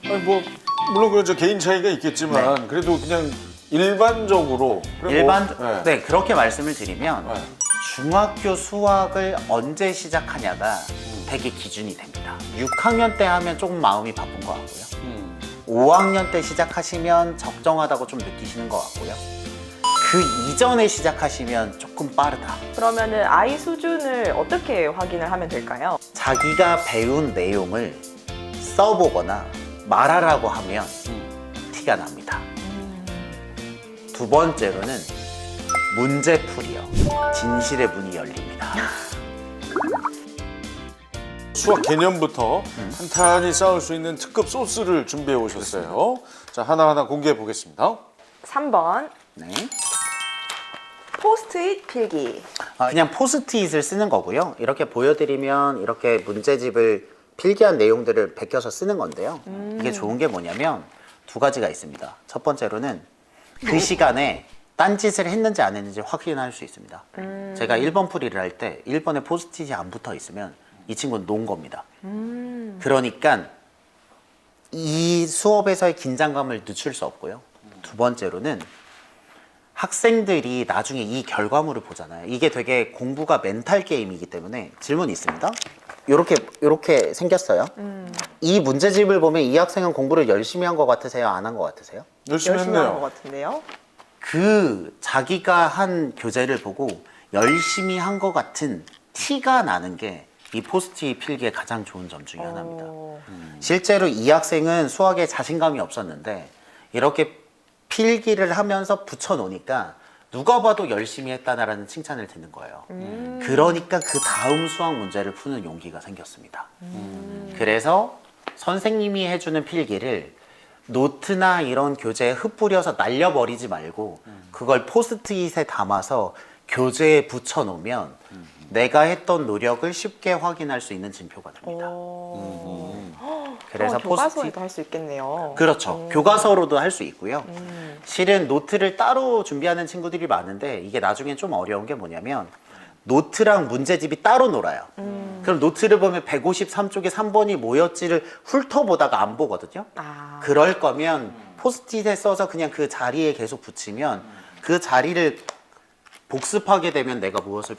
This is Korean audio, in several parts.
아니 뭐 물론 그저 개인 차이가 있겠지만 그래도 그냥 일반적으로 네, 그렇게 말씀을 드리면 네. 중학교 수학을 언제 시작하냐가 되게 기준이 됩니다. 6학년 때 하면 조금 마음이 바쁜 것 같고요. 5학년 때 시작하시면 적정하다고 좀 느끼시는 것 같고요. 그 이전에 시작하시면 조금 빠르다. 그러면은 아이 수준을 어떻게 확인을 하면 될까요? 자기가 배운 내용을 써보거나 말하라고 하면 티가 납니다. 두 번째로는 문제풀이요. 진실의 문이 열립니다. 수학 개념부터 탄탄히 쌓을 수 있는 특급 소스를 준비해 오셨어요. 자, 하나하나 공개해 보겠습니다. 3번 네. 포스트잇 필기. 그냥 포스트잇을 쓰는 거고요. 이렇게 보여드리면 이렇게 문제집을 필기한 내용들을 베껴서 쓰는 건데요. 이게 좋은 게 뭐냐면 두 가지가 있습니다. 첫 번째로는 그 시간에 딴짓을 했는지 안 했는지 확인할 수 있습니다. 제가 1번 풀이를 할 때 1번에 포스트잇이 안 붙어 있으면 이 친구는 논 겁니다. 그러니까 이 수업에서의 긴장감을 늦출 수 없고요. 두 번째로는 학생들이 나중에 이 결과물을 보잖아요. 이게 되게 공부가 멘탈 게임이기 때문에 질문이 있습니다. 요렇게 생겼어요. 이 문제집을 보면 이 학생은 공부를 열심히 한 것 같으세요? 안 한 것 같으세요? 열심히 열심히 한 것 했네요. 같은데요. 그 자기가 한 교재를 보고 열심히 한 것 같은 티가 나는 게 이 포스트잇 필기의 가장 좋은 점 중에 하나입니다. 실제로 이 학생은 수학에 자신감이 없었는데 이렇게 필기를 하면서 붙여놓으니까 누가 봐도 열심히 했다라는 칭찬을 듣는 거예요. 그러니까 그 다음 수학 문제를 푸는 용기가 생겼습니다. 그래서 선생님이 해주는 필기를 노트나 이런 교재에 흩뿌려서 날려버리지 말고 그걸 포스트잇에 담아서 교재에 붙여놓으면 내가 했던 노력을 쉽게 확인할 수 있는 징표가 됩니다. 그래서 그래서 교과서에도 할 수 있겠네요. 그렇죠. 교과서로도 할 수 있고요. 실은 노트를 따로 준비하는 친구들이 많은데 이게 나중엔 좀 어려운 게 뭐냐면 노트랑 문제집이 따로 놀아요. 그럼 노트를 보면 153쪽에 3번이 뭐였지를 훑어보다가 안 보거든요. 아, 그럴 거면 포스트잇에 써서 그냥 그 자리에 계속 붙이면 그 자리를 복습하게 되면 내가 무엇을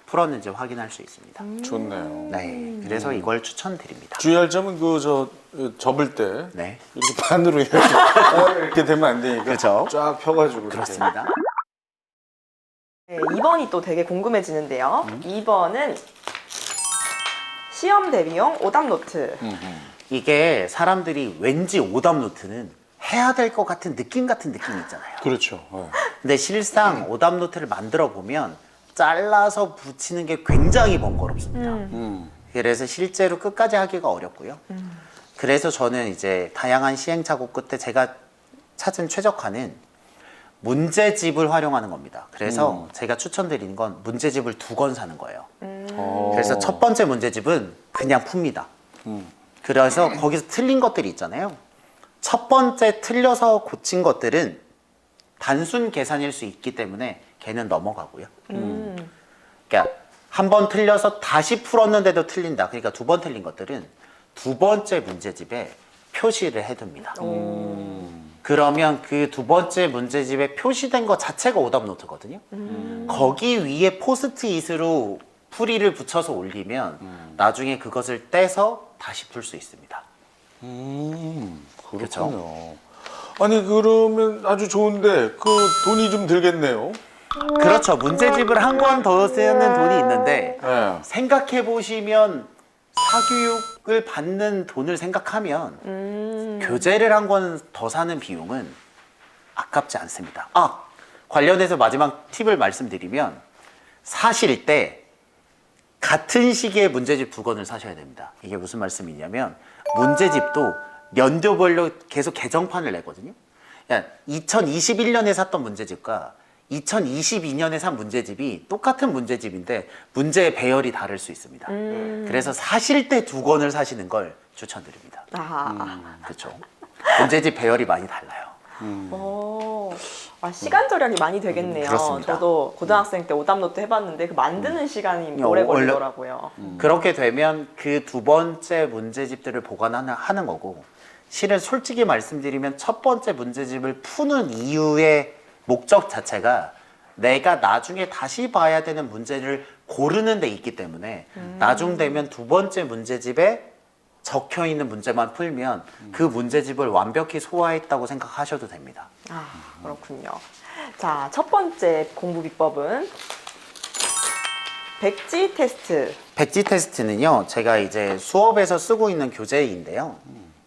풀었는지 확인할 수 있습니다. 좋네요. 네, 그래서 이걸 추천드립니다. 주의할 점은 접을 때 네, 이렇게 반으로 이렇게 되면 안 되니까 그렇죠. 쫙 펴가지고 이렇게. 그렇습니다. 네, 2번이 또 되게 궁금해지는데요. 2번은 시험 대비용 오답 노트. 이게 사람들이 왠지 오답 노트는 해야 될 것 같은 느낌 있잖아요. 그렇죠. 네. 근데 실상 오답 노트를 만들어 보면 잘라서 붙이는 게 굉장히 번거롭습니다. 그래서 실제로 끝까지 하기가 어렵고요. 그래서 저는 이제 다양한 시행착오 끝에 제가 찾은 최적화는 문제집을 활용하는 겁니다. 그래서 제가 추천드리는 건 문제집을 2권 사는 거예요. 그래서 첫 번째 문제집은 그냥 풉니다. 그래서 거기서 틀린 것들이 있잖아요. 첫 번째 틀려서 고친 것들은 단순 계산일 수 있기 때문에 걔는 넘어가고요. 그러니까 한 번 틀려서 다시 풀었는데도 틀린다. 그러니까 2번 틀린 것들은 두 번째 문제집에 표시를 해둡니다. 그러면 그 두 번째 문제집에 표시된 것 자체가 오답 노트거든요. 거기 위에 포스트잇으로 풀이를 붙여서 올리면 나중에 그것을 떼서 다시 풀 수 있습니다. 그렇군요. 아니 그러면 아주 좋은데 그 돈이 좀 들겠네요. 그렇죠. 문제집을 한 권 더 쓰는 돈이 있는데 네. 생각해 보시면 사교육을 받는 돈을 생각하면 교재를 한 권 더 사는 비용은 아깝지 않습니다. 관련해서 마지막 팁을 말씀드리면 사실 때 같은 시기에 문제집 2권을 사셔야 됩니다. 이게 무슨 말씀이냐면 문제집도 연도별로 계속 개정판을 내거든요. 그러니까 2021년에 샀던 문제집과 2022년에 산 문제집이 똑같은 문제집인데 문제의 배열이 다를 수 있습니다. 그래서 사실 때 2권을 사시는 걸 추천드립니다. 그렇죠. 문제집 배열이 많이 달라요. 시간 절약이 많이 되겠네요. 그렇습니다. 저도 고등학생 때 오답 노트 해봤는데 그 만드는 시간이 오래 걸리더라고요. 그렇게 되면 그 두 번째 문제집들을 보관하는 거고 실은 솔직히 말씀드리면 첫 번째 문제집을 푸는 이유의 목적 자체가 내가 나중에 다시 봐야 되는 문제를 고르는 데 있기 때문에 나중 되면 두 번째 문제집에 적혀 있는 문제만 풀면 그 문제집을 완벽히 소화했다고 생각하셔도 됩니다. 아, 그렇군요. 자, 첫 번째 공부 비법은 백지 테스트. 백지 테스트는요, 제가 이제 수업에서 쓰고 있는 교재인데요.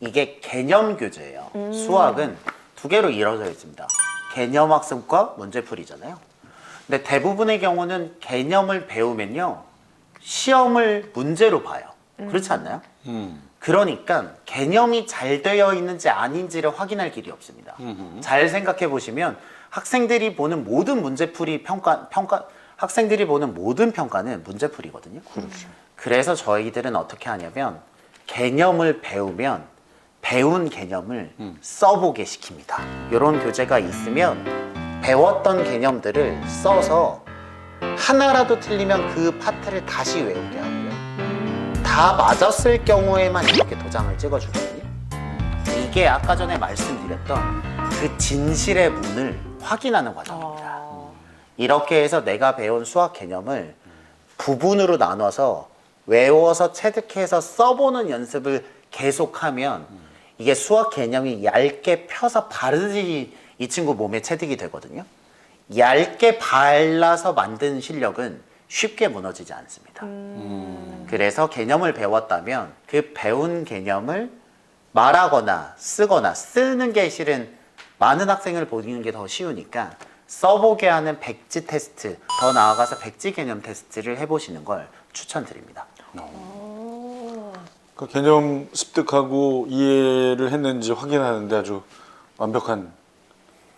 이게 개념 교재예요. 수학은 두 개로 이루어져 있습니다. 개념 학습과 문제풀이잖아요. 근데 대부분의 경우는 개념을 배우면요, 시험을 문제로 봐요. 그렇지 않나요? 그러니까 개념이 잘 되어 있는지 아닌지를 확인할 길이 없습니다. 잘 생각해 보시면 학생들이 보는 모든 문제풀이 학생들이 보는 모든 평가는 문제풀이거든요. 그래서 저희들은 어떻게 하냐면 개념을 배우면 배운 개념을 써보게 시킵니다. 이런 교재가 있으면 배웠던 개념들을 써서 하나라도 틀리면 그 파트를 다시 외우게 하고요. 다 맞았을 경우에만 이렇게 도장을 찍어주거든요. 이게 아까 전에 말씀드렸던 그 진실의 문을 확인하는 과정입니다. 이렇게 해서 내가 배운 수학 개념을 부분으로 나눠서 외워서 체득해서 써보는 연습을 계속하면 이게 수학 개념이 얇게 펴서 바르지 이 친구 몸에 체득이 되거든요. 얇게 발라서 만든 실력은 쉽게 무너지지 않습니다. 그래서 개념을 배웠다면 그 배운 개념을 말하거나 쓰거나 쓰는 게 실은 많은 학생을 보는 게 더 쉬우니까 써보게 하는 백지 테스트, 더 나아가서 백지 개념 테스트를 해보시는 걸 추천드립니다. 그 개념 습득하고 이해를 했는지 확인하는데 아주 완벽한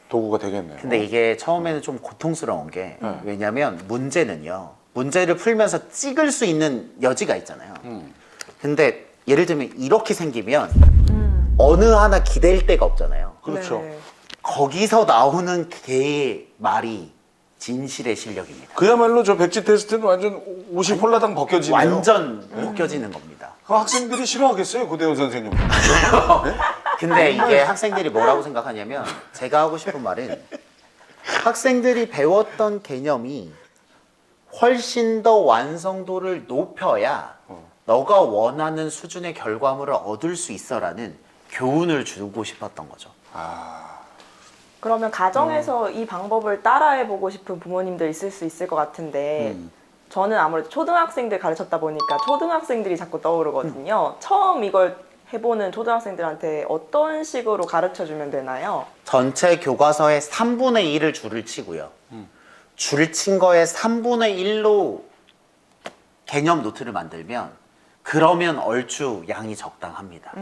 도구가 되겠네요. 근데 이게 처음에는 좀 고통스러운 게 왜냐면 문제는요, 문제를 풀면서 찍을 수 있는 여지가 있잖아요. 근데 예를 들면 이렇게 생기면 어느 하나 기댈 데가 없잖아요. 그렇죠. 네. 거기서 나오는 그 말이 진실의 실력입니다. 그야말로 저 백지 테스트는 완전 옷이 홀라당 벗겨지네요. 완전 벗겨지는 겁니다. 그 학생들이 싫어하겠어요, 고대원 선생님. 근데 이게 학생들이 뭐라고 생각하냐면 제가 하고 싶은 말은 학생들이 배웠던 개념이 훨씬 더 완성도를 높여야 너가 원하는 수준의 결과물을 얻을 수 있어라는 교훈을 주고 싶었던 거죠. 그러면 가정에서 이 방법을 따라해보고 싶은 부모님들 있을 수 있을 것 같은데 저는 아무래도 초등학생들 가르쳤다 보니까 초등학생들이 자꾸 떠오르거든요. 처음 이걸 해보는 초등학생들한테 어떤 식으로 가르쳐주면 되나요? 전체 교과서의 3분의 1을 줄을 치고요. 줄 친 거에 3분의 1로 개념 노트를 만들면 그러면 얼추 양이 적당합니다.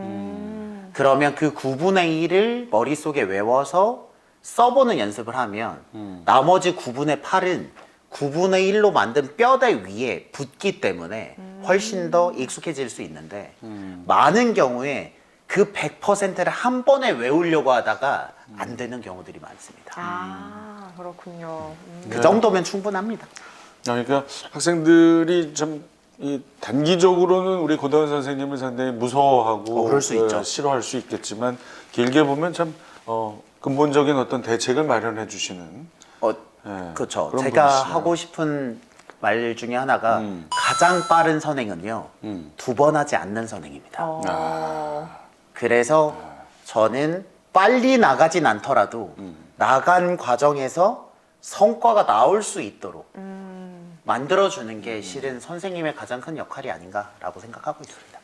그러면 그 9분의 1을 머릿속에 외워서 써보는 연습을 하면 나머지 9분의 8은 9분의 1로 만든 뼈대 위에 붙기 때문에 훨씬 더 익숙해질 수 있는데 많은 경우에 그 100%를 한 번에 외우려고 하다가 안 되는 경우들이 많습니다. 아, 그렇군요. 그 정도면 충분합니다. 그러니까 학생들이 참 이 단기적으로는 우리 고대원 선생님을 상당히 무서워하고 그럴 수 있죠. 싫어할 수 있겠지만 길게 보면 참 근본적인 어떤 대책을 마련해 주시는 그렇죠. 그런 제가 분이시네요. 하고 싶은 말 중에 하나가 가장 빠른 선행은요, 2번 하지 않는 선행입니다. 그래서 저는 빨리 나가진 않더라도 나간 과정에서 성과가 나올 수 있도록 만들어주는 게 실은 선생님의 가장 큰 역할이 아닌가라고 생각하고 있습니다.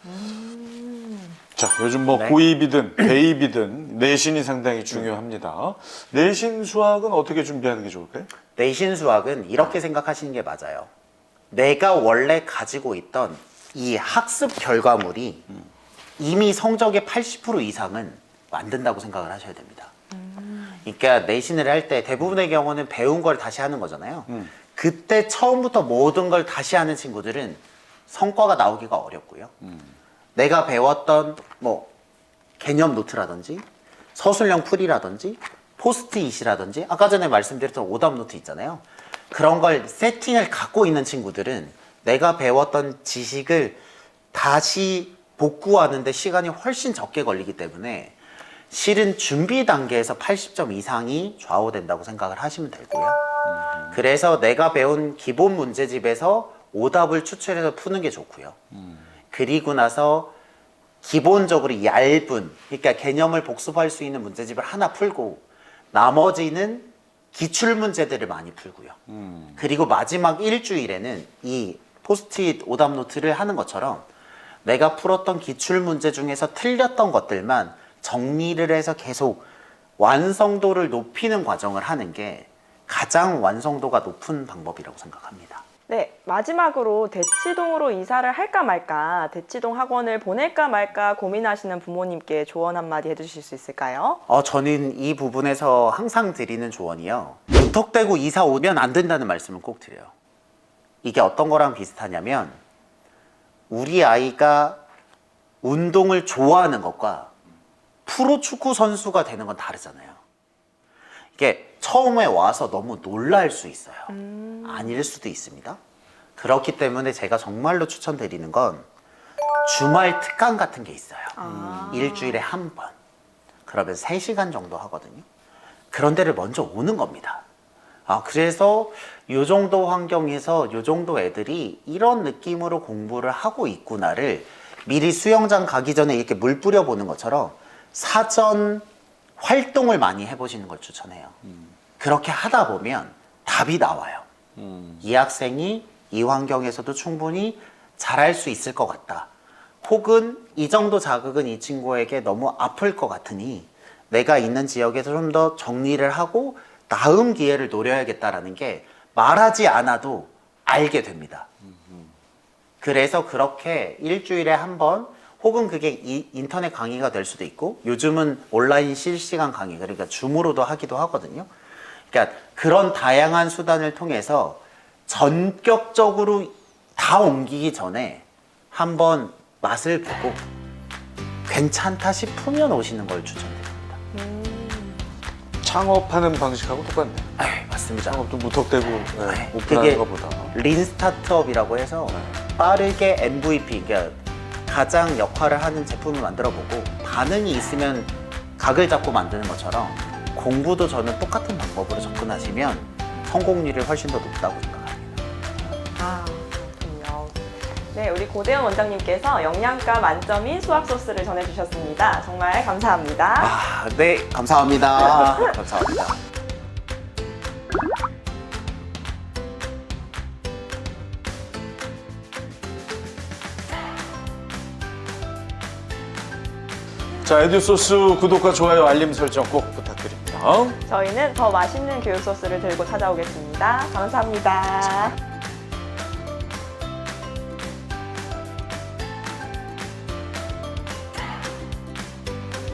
자, 요즘 뭐 네. 고입이든 대입이든 내신이 상당히 중요합니다. 내신 수학은 어떻게 준비하는 게 좋을까요? 내신 수학은 이렇게 생각하시는 게 맞아요. 내가 원래 가지고 있던 이 학습 결과물이 이미 성적의 80% 이상은 만든다고 생각을 하셔야 됩니다. 그러니까 내신을 할 때 대부분의 경우는 배운 걸 다시 하는 거잖아요. 그때 처음부터 모든 걸 다시 하는 친구들은 성과가 나오기가 어렵고요. 내가 배웠던 뭐 개념 노트라든지 서술형 풀이라든지 포스트잇이라든지 아까 전에 말씀드렸던 오답 노트 있잖아요. 그런 걸 세팅을 갖고 있는 친구들은 내가 배웠던 지식을 다시 복구하는데 시간이 훨씬 적게 걸리기 때문에 실은 준비 단계에서 80점 이상이 좌우된다고 생각을 하시면 되고요. 그래서 내가 배운 기본 문제집에서 오답을 추출해서 푸는 게 좋고요. 그리고 나서 기본적으로 얇은, 그러니까 개념을 복습할 수 있는 문제집을 하나 풀고 나머지는 기출 문제들을 많이 풀고요. 그리고 마지막 일주일에는 이 포스트잇 오답 노트를 하는 것처럼 내가 풀었던 기출 문제 중에서 틀렸던 것들만 정리를 해서 계속 완성도를 높이는 과정을 하는 게 가장 완성도가 높은 방법이라고 생각합니다. 네, 마지막으로 대치동으로 이사를 할까 말까, 대치동 학원을 보낼까 말까 고민하시는 부모님께 조언 한마디 해주실 수 있을까요? 저는 이 부분에서 항상 드리는 조언이요. 무턱대고 이사 오면 안 된다는 말씀을 꼭 드려요. 이게 어떤 거랑 비슷하냐면 우리 아이가 운동을 좋아하는 것과 프로축구 선수가 되는 건 다르잖아요. 이게 처음에 와서 너무 놀랄 수 있어요. 아닐 수도 있습니다. 그렇기 때문에 제가 정말로 추천드리는 건 주말 특강 같은 게 있어요. 일주일에 한 번. 그러면 3시간 정도 하거든요. 그런 데를 먼저 오는 겁니다. 그래서 요 정도 환경에서 요 정도 애들이 이런 느낌으로 공부를 하고 있구나를 미리 수영장 가기 전에 이렇게 물 뿌려보는 것처럼 사전 활동을 많이 해보시는 걸 추천해요. 그렇게 하다 보면 답이 나와요. 이 학생이 이 환경에서도 충분히 잘할 수 있을 것 같다. 혹은 이 정도 자극은 이 친구에게 너무 아플 것 같으니 내가 있는 지역에서 좀 더 정리를 하고 다음 기회를 노려야겠다라는 게 말하지 않아도 알게 됩니다. 그래서 그렇게 일주일에 한 번, 혹은 그게 인터넷 강의가 될 수도 있고 요즘은 온라인 실시간 강의, 그러니까 줌으로도 하기도 하거든요. 그러니까 그런 다양한 수단을 통해서 전격적으로 다 옮기기 전에 한번 맛을 보고 괜찮다 싶으면 오시는 걸 추천드립니다. 창업하는 방식하고 똑같네. 맞습니다. 창업도 무턱대고 그게 오픈하는 것보다. 린 스타트업이라고 해서 빠르게 MVP, 그러니까 가장 역할을 하는 제품을 만들어보고 반응이 있으면 각을 잡고 만드는 것처럼 공부도 저는 똑같은 방법으로 접근하시면 성공률이 훨씬 더 높다고 생각합니다. 그렇군요. 네, 우리 고대현 원장님께서 영양가 만점인 수학 소스를 전해주셨습니다. 정말 감사합니다. 네, 감사합니다. 감사합니다. 자, 에듀소스 구독과 좋아요, 알림 설정 꼭 부탁드립니다. 저희는 더 맛있는 교육 소스를 들고 찾아오겠습니다. 감사합니다.